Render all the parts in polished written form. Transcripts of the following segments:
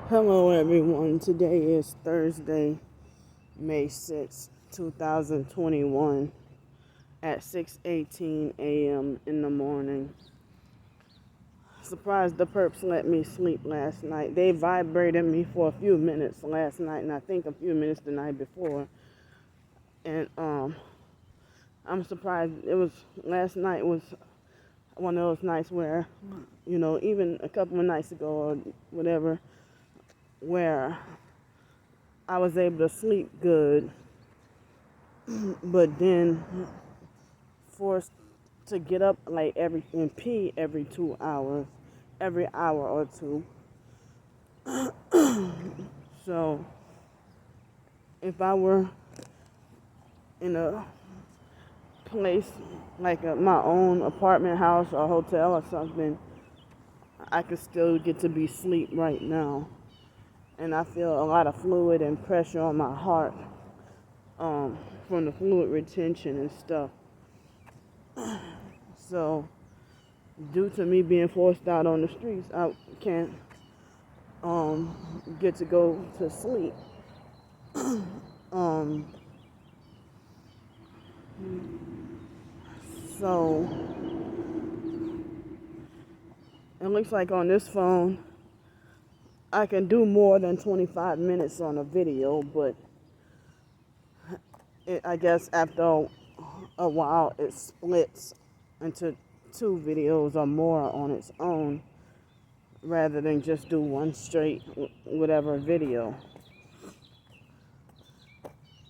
Hello everyone, today is Thursday, May 6, 2021 at 6:18 a.m. in the morning. Surprised the perps let me sleep last night. They vibrated me for a few minutes last night and I think a few minutes the night before. And I'm surprised last night was one of those nights where, even a couple of nights ago or whatever, where I was able to sleep good, but then forced to get up and pee every 2 hours, every hour or two. So if I were in a place like my own apartment house or hotel or something, I could still get to be asleep right now. And I feel a lot of fluid and pressure on my heart from the fluid retention and stuff. So, due to me being forced out on the streets, I can't get to go to sleep. So, it looks like on this phone, I can do more than 25 minutes on a video, but I guess after a while it splits into 2 videos or more on its own rather than just do one straight whatever video.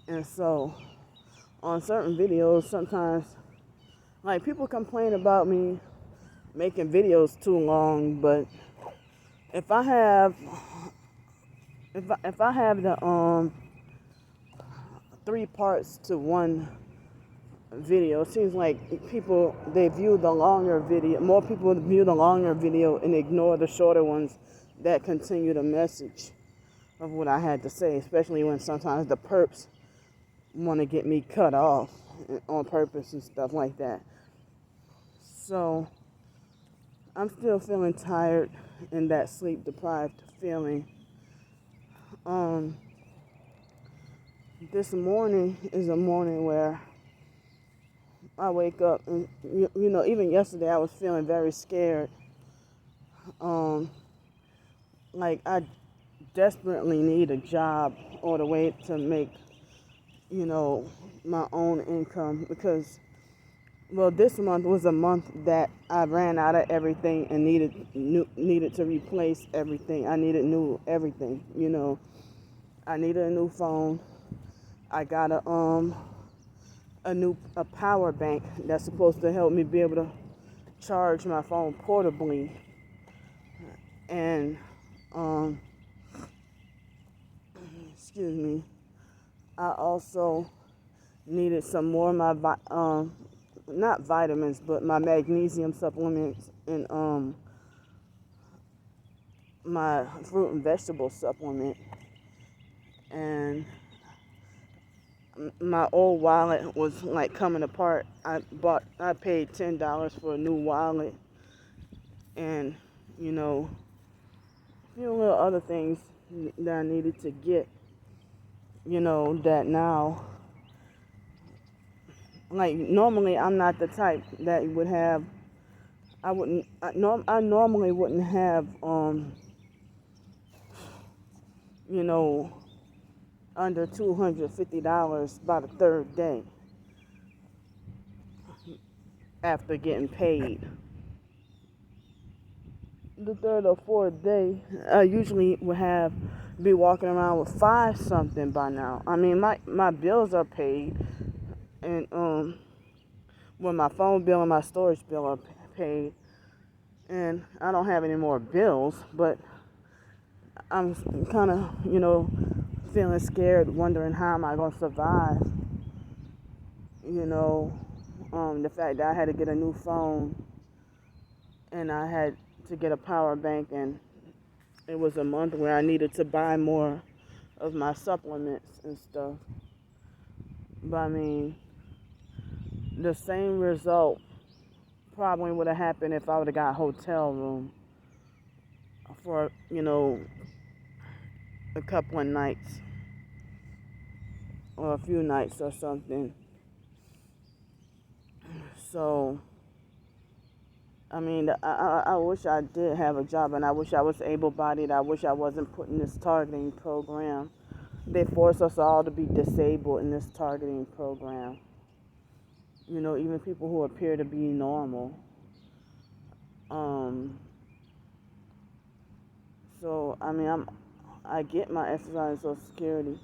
And so on certain videos sometimes people complain about me making videos too long, but if I have the 3 parts to one video, it seems like more people view the longer video and ignore the shorter ones that continue the message of what I had to say, especially when sometimes the perps want to get me cut off on purpose and stuff like that. So I'm still feeling tired and that sleep deprived feeling. This morning is a morning where I wake up and, even yesterday I was feeling very scared. I desperately need a job or the way to make, my own income because, this month was a month that I ran out of everything and needed to replace everything. I needed new everything, I needed a new phone. I got a power bank that's supposed to help me be able to charge my phone portably. And excuse me, I also needed some more of my not vitamins, but my magnesium supplements and my fruit and vegetable supplement. And my old wallet was coming apart. I paid $10 for a new wallet, and a few little other things that I needed to get. That now, normally I'm not the type that would have. I normally wouldn't have under $250 by the 3rd day after getting paid. The 3rd or 4th day, I usually would be walking around with 5 something by now. I mean, my bills are paid, and my phone bill and my storage bill are paid, and I don't have any more bills, but I'm kind of, feeling scared, wondering how am I going to survive. The fact that I had to get a new phone and I had to get a power bank, and it was a month where I needed to buy more of my supplements and stuff. But the same result probably would have happened if I would have got a hotel room for, a couple of nights or a few nights or something. So, I mean, I wish I did have a job, and I wish I was able-bodied. I wish I wasn't put in this targeting program. They force us all to be disabled in this targeting program. You know, even people who appear to be normal. So, I mean, I get my exercise and Social Security.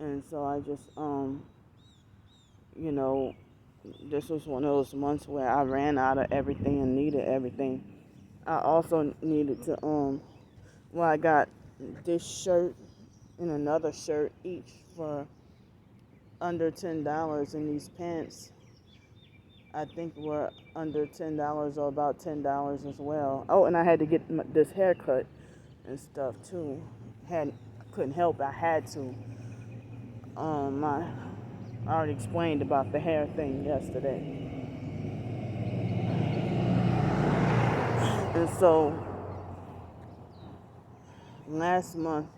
And so I just, you know, this was one of those months where I ran out of everything and needed everything. I also needed to, I got this shirt and another shirt each for under $10, and these pants I think were under $10 or about $10 as well. Oh, and I had to get this haircut and stuff too. Couldn't help it, I had to. I already explained about the hair thing yesterday. And so last month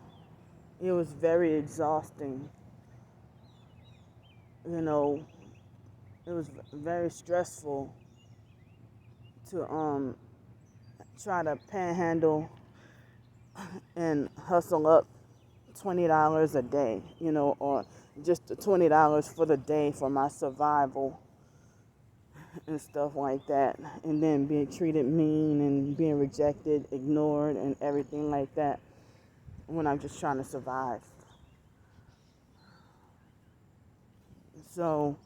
it was very exhausting. You know, it was very stressful to try to panhandle and hustle up $20 a day, you know, or just $20 for the day for my survival and stuff like that, and then being treated mean and being rejected, ignored, and everything like that when I'm just trying to survive. So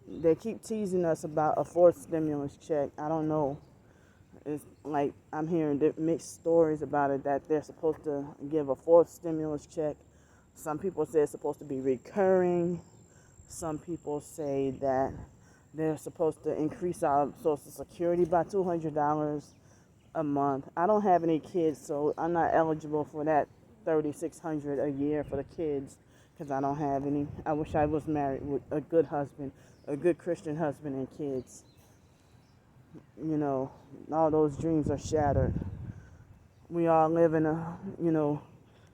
they keep teasing us about a fourth stimulus check. I don't know. It's like I'm hearing mixed stories about it, that they're supposed to give a fourth stimulus check. Some people say it's supposed to be recurring. Some people say that they're supposed to increase our Social Security by $200 a month. I don't have any kids, so I'm not eligible for that $3,600 a year for the kids because I don't have any. I wish I was married with a good husband, a good Christian husband and kids. You know, all those dreams are shattered. We all live in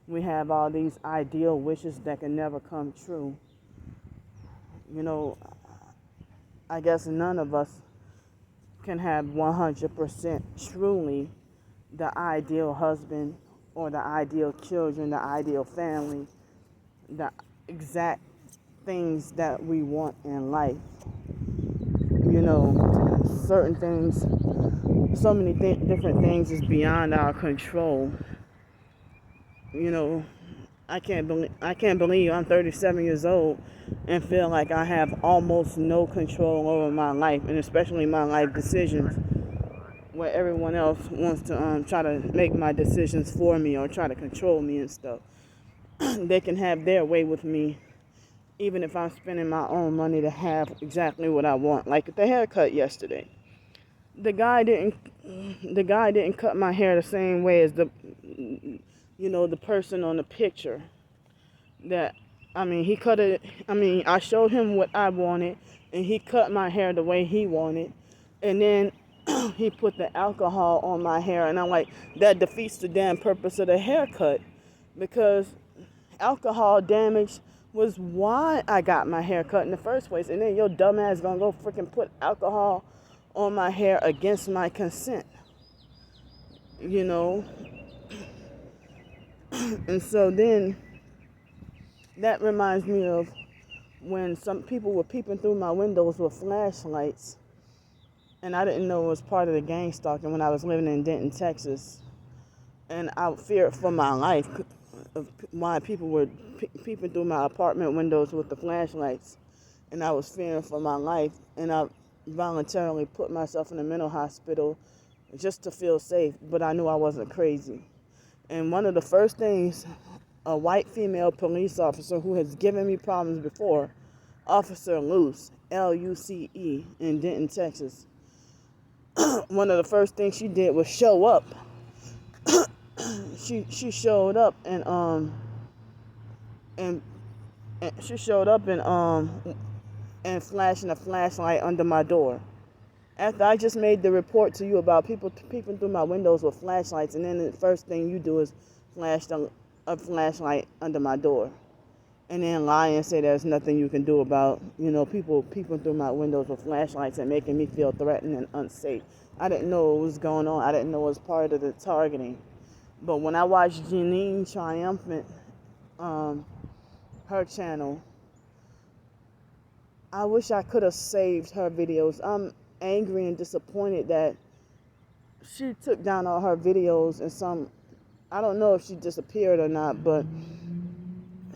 we have all these ideal wishes that can never come true. You know, I guess none of us can have 100% truly the ideal husband or the ideal children, the ideal family, the exact things that we want in life. You know, certain things, so many different things is beyond our control. You know, I can't believe I'm 37 years old and feel like I have almost no control over my life, and especially my life decisions, where everyone else wants to try to make my decisions for me or try to control me and stuff. They can have their way with me, even if I'm spending my own money to have exactly what I want. Like the haircut yesterday. The guy didn't cut my hair the same way as the person on the picture. He cut it. I showed him what I wanted, and he cut my hair the way he wanted. And then he put the alcohol on my hair, and I'm like, that defeats the damn purpose of the haircut, because alcohol damage was why I got my hair cut in the first place. And then your dumb ass gonna go freaking put alcohol on my hair against my consent. You know? And so then that reminds me of when some people were peeping through my windows with flashlights, and I didn't know it was part of the gang stalking when I was living in Denton, Texas. And I feared for my life of why people were peeping through my apartment windows with the flashlights. And I was fearing for my life, and I voluntarily put myself in a mental hospital just to feel safe, but I knew I wasn't crazy. And one of the first things, a white female police officer who has given me problems before, Officer Luce, Luce, in Denton, Texas, one of the first things she did was show up. She showed up and she showed up and flashing a flashlight under my door. After I just made the report to you about people peeping through my windows with flashlights, and then the first thing you do is flashed a flashlight under my door. And then lie and say there's nothing you can do about, people peeping through my windows with flashlights and making me feel threatened and unsafe. I didn't know what was going on. I didn't know it was part of the targeting. But when I watched Janine Triumphant, her channel, I wish I could have saved her videos. I'm angry and disappointed that she took down all her videos, and I don't know if she disappeared or not, but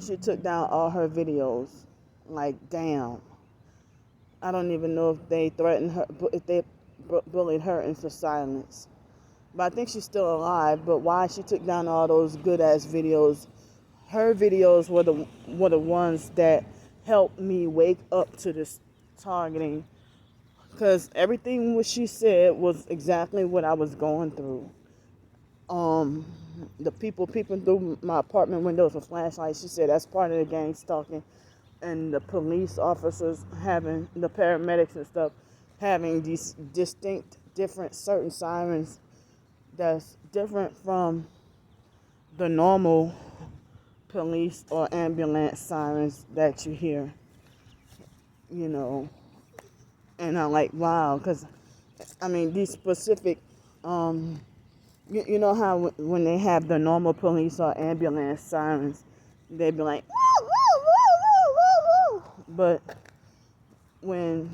she took down all her videos. Like, damn. I don't even know if they threatened her, if they bullied her into silence. But I think she's still alive. But why she took down all those good-ass videos? Her videos were the ones that helped me wake up to this targeting. Because everything what she said was exactly what I was going through. The people peeping through my apartment windows with flashlights, she said that's part of the gang stalking. And the police officers the paramedics and stuff, having these distinct, different, certain sirens that's different from the normal police or ambulance sirens that you hear, And I'm like, wow, because, these specific, you know how when they have the normal police or ambulance sirens, they be like, woo, woo, woo, woo, woo, woo. But when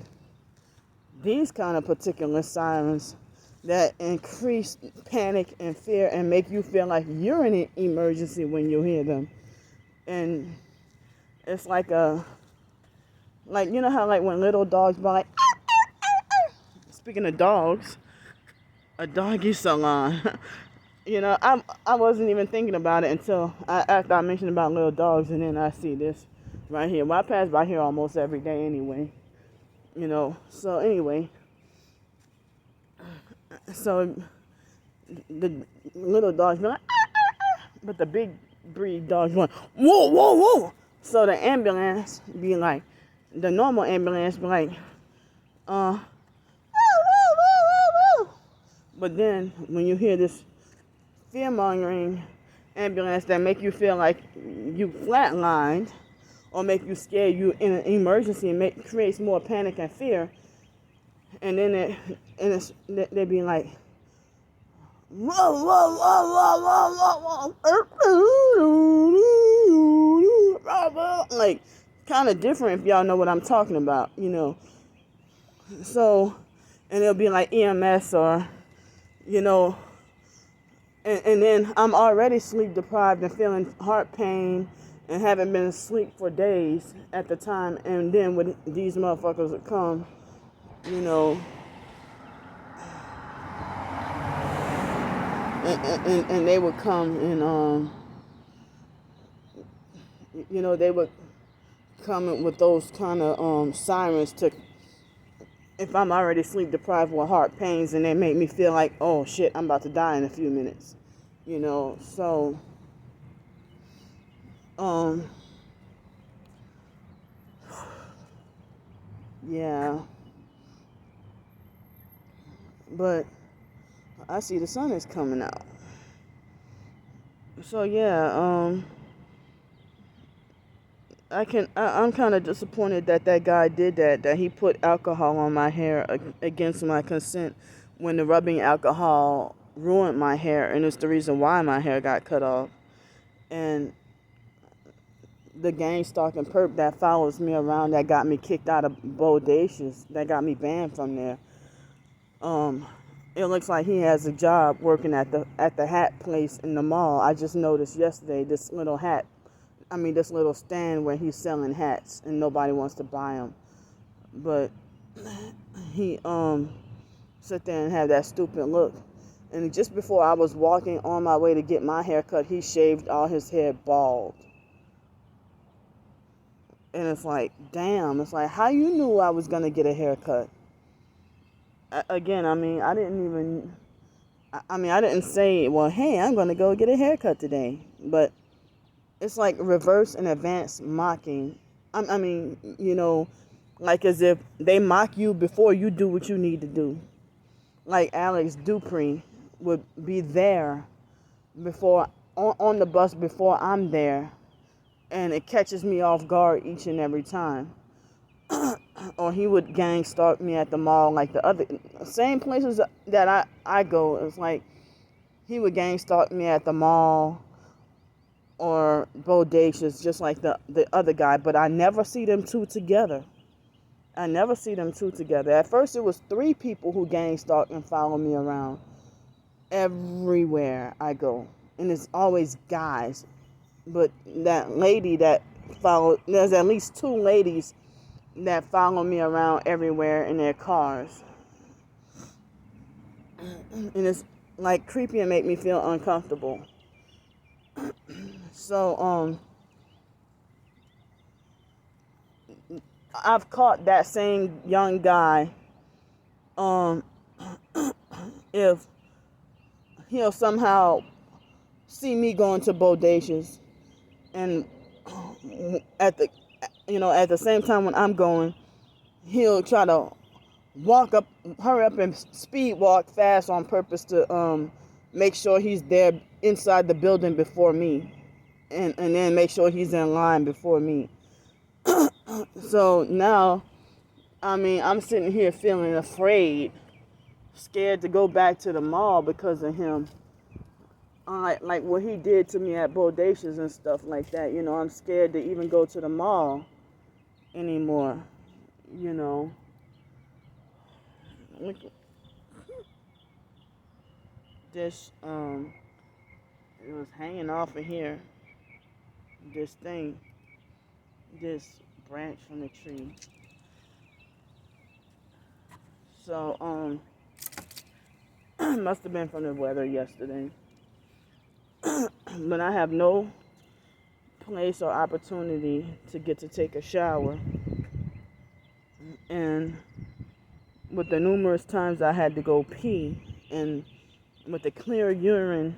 these kind of particular sirens that increase panic and fear and make you feel like you're in an emergency when you hear them. And it's like you know how like when little dogs bark, speaking of dogs, a doggy salon. I wasn't even thinking about it until after I mentioned about little dogs, and then I see this right here. Well, I pass by here almost every day anyway. So anyway, so the little dogs be like, but the big breed dogs going, whoa, whoa, whoa. So the ambulance be like, the normal ambulance be like, woo, woo, woo, woo, woo. But then when you hear this fear-mongering ambulance that make you feel like you flatlined or make you scared you in an emergency and creates more panic and fear, and then they be like, whoa, whoa, whoa, whoa, whoa, whoa, like kind of different if y'all know what I'm talking about, So, and it'll be like EMS or, and then I'm already sleep deprived and feeling heart pain and haven't been asleep for days at the time. And then when these motherfuckers would come, and they would come and, they would come with those kind of sirens to, if I'm already sleep deprived with heart pains, and they make me feel like, oh shit, I'm about to die in a few minutes, so, yeah, but I see the sun is coming out, so yeah, I'm kind of disappointed that guy did that he put alcohol on my hair against my consent, when the rubbing alcohol ruined my hair, and it's the reason why my hair got cut off. And the gang stalking perp that follows me around, that got me kicked out of Bodacious, that got me banned from there, it looks like he has a job working at the hat place in the mall. I just noticed yesterday this little stand where he's selling hats and nobody wants to buy them. But he sit there and have that stupid look. And just before I was walking on my way to get my hair cut, he shaved all his hair bald. And it's like, damn, it's like, how you knew I was going to get a haircut? Again, I didn't say, well, hey, I'm going to go get a haircut today. But it's like reverse and advanced mocking. Like as if they mock you before you do what you need to do. Like Alex Dupree would be there before on the bus before I'm there, and it catches me off guard each and every time. Or he would gang stalk me at the mall, like the other same places that I go. It's like he would gang stalk me at the mall or bodacious, just like the other guy. But I never see them two together. I never see them two together. At first, it was 3 people who gang stalk and follow me around everywhere I go, and it's always guys. But that lady that followed, there's at least 2 ladies that follow me around everywhere in their cars. And it's like creepy and make me feel uncomfortable. So, I've caught that same young guy, if he'll somehow see me going to bodacious, and at the same time when I'm going, he'll try to hurry up and speed walk fast on purpose to make sure he's there inside the building before me, and then make sure he's in line before me. So now, I'm sitting here feeling afraid, scared to go back to the mall because of him. Like what he did to me at bodacious and stuff like that. I'm scared to even go to the mall anymore. Look, this it was hanging off of here. This branch from the tree. So must have been from the weather yesterday. But I have no place or opportunity to get to take a shower. And with the numerous times I had to go pee, and with the clear urine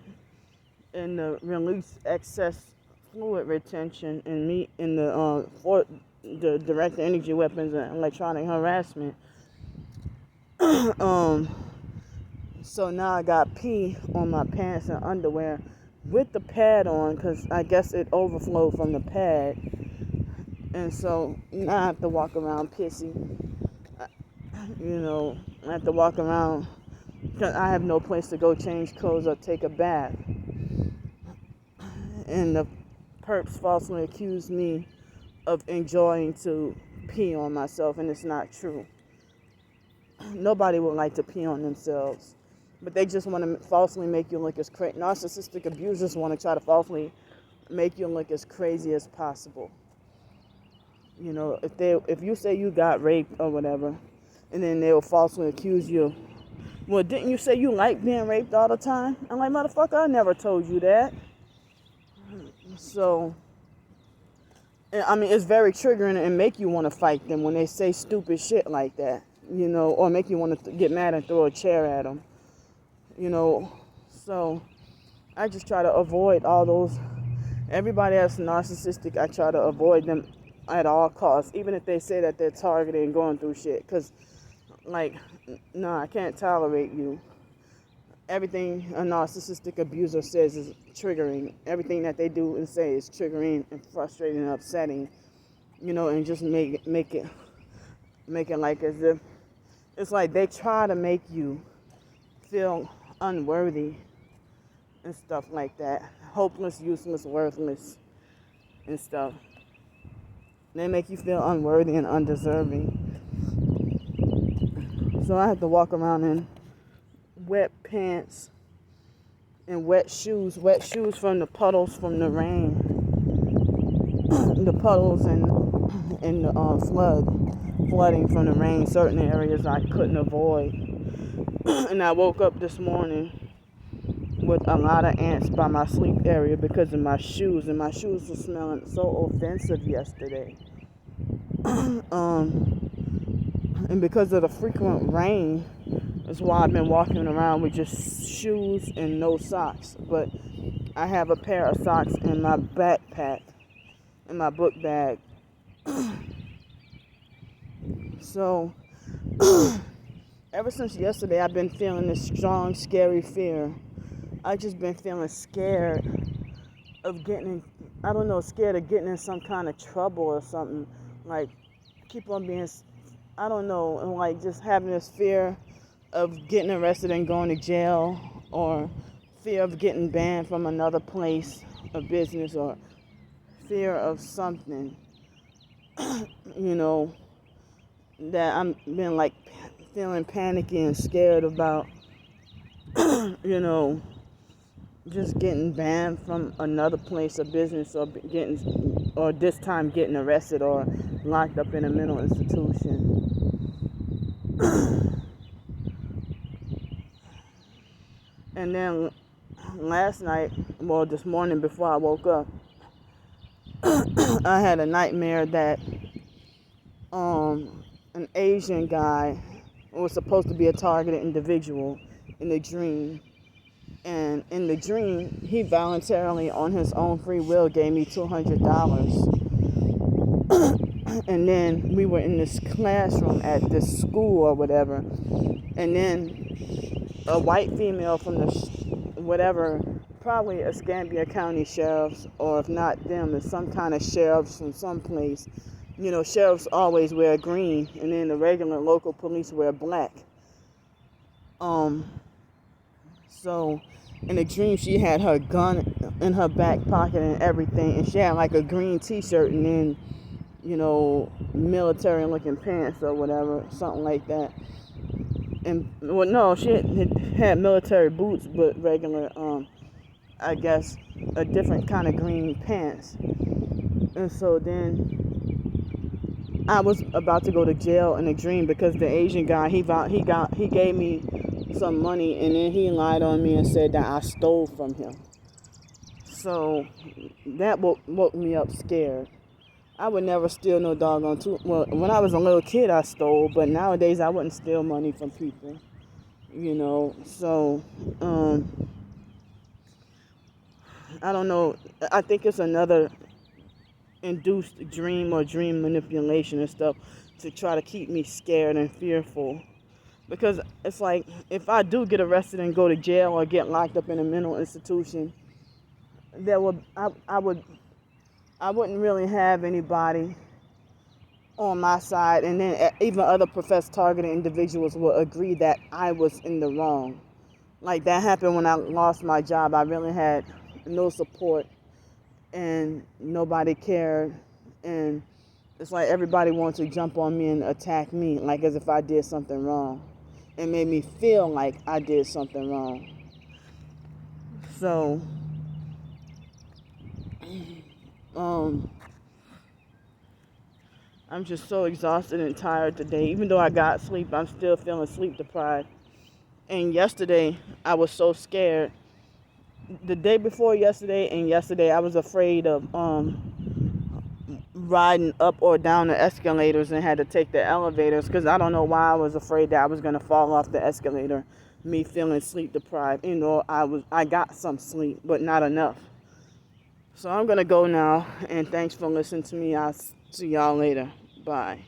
and the release excess fluid retention in me in the for the direct energy weapons and electronic harassment. So now I got pee on my pants and underwear with the pad on, because I guess it overflowed from the pad. And so now I have to walk around pissy. I have to walk around because I have no place to go change clothes or take a bath. And the perps falsely accused me of enjoying to pee on myself, and it's not true. Nobody would like to pee on themselves, but they just want to falsely make you look as crazy. Narcissistic abusers want to try to falsely make you look as crazy as possible. If you say you got raped or whatever, and then they'll falsely accuse you. Well, didn't you say you like being raped all the time? I'm like, motherfucker, I never told you that. So, it's very triggering and make you want to fight them when they say stupid shit like that, or make you want to get mad and throw a chair at them, So, I just try to avoid all those. Everybody that's narcissistic, I try to avoid them at all costs, even if they say that they're targeted and going through shit, because, no, I can't tolerate you. Everything a narcissistic abuser says is triggering. Everything that they do and say is triggering and frustrating and upsetting, and just make it like as if it's like they try to make you feel unworthy and stuff like that. Hopeless, useless, worthless and stuff. They make you feel unworthy and undeserving. So I have to walk around in wet pants and wet shoes from the puddles from the rain, the puddles and the flooding from the rain. Certain areas I couldn't avoid, and I woke up this morning with a lot of ants by my sleep area because of my shoes, and my shoes were smelling so offensive yesterday. And because of the frequent rain, that's why I've been walking around with just shoes and no socks. But I have a pair of socks in my backpack, in my book bag. So, ever since yesterday, I've been feeling this strong, scary fear. I've just been feeling scared of getting, I don't know, scared of getting in some kind of trouble or something. Like, keep on being, I don't know, and like just having this fear of getting arrested and going to jail, or fear of getting banned from another place of business, or fear of something, you know, that I'm been like feeling panicky and scared about, you know, just getting banned from another place of business, or getting, or this time getting arrested or locked up in a mental institution. And then last night, well, this morning before I woke up, I had a nightmare that an Asian guy was supposed to be a targeted individual in the dream. And in the dream, he voluntarily, on his own free will, gave me $200. And then we were in this classroom at this school or whatever. And then a white female from the whatever, probably Escambia County sheriffs, or if not them, it's some kind of sheriffs from someplace. You know, sheriffs always wear green, and then the regular local police wear black. So in the dream, she had her gun in her back pocket and everything, and she had like a green t-shirt and then, you know, military looking pants or whatever, something like that. And well, no, she had military boots, but regular, I guess, a different kind of green pants. And so then I was about to go to jail in a dream because the Asian guy, he gave me some money, and then he lied on me and said that I stole from him. So that woke me up scared. I would never steal no doggone well, when I was a little kid, I stole, but nowadays I wouldn't steal money from people, you know. So I don't know. I think it's another induced dream or dream manipulation and stuff to try to keep me scared and fearful. Because it's like, if I do get arrested and go to jail or get locked up in a mental institution, I wouldn't really have anybody on my side, and then even other professed targeted individuals will agree that I was in the wrong. Like that happened when I lost my job. I really had no support, and nobody cared, and it's like everybody wanted to jump on me and attack me, like as if I did something wrong. It made me feel like I did something wrong. So I'm just so exhausted and tired today. Even though I got sleep, I'm still feeling sleep deprived. And yesterday, I was so scared. The day before yesterday and yesterday, I was afraid of riding up or down the escalators and had to take the elevators, because I don't know why I was afraid that I was going to fall off the escalator, me feeling sleep deprived. You know, I got some sleep, but not enough. So I'm going to go now, and thanks for listening to me. I'll see y'all later. Bye.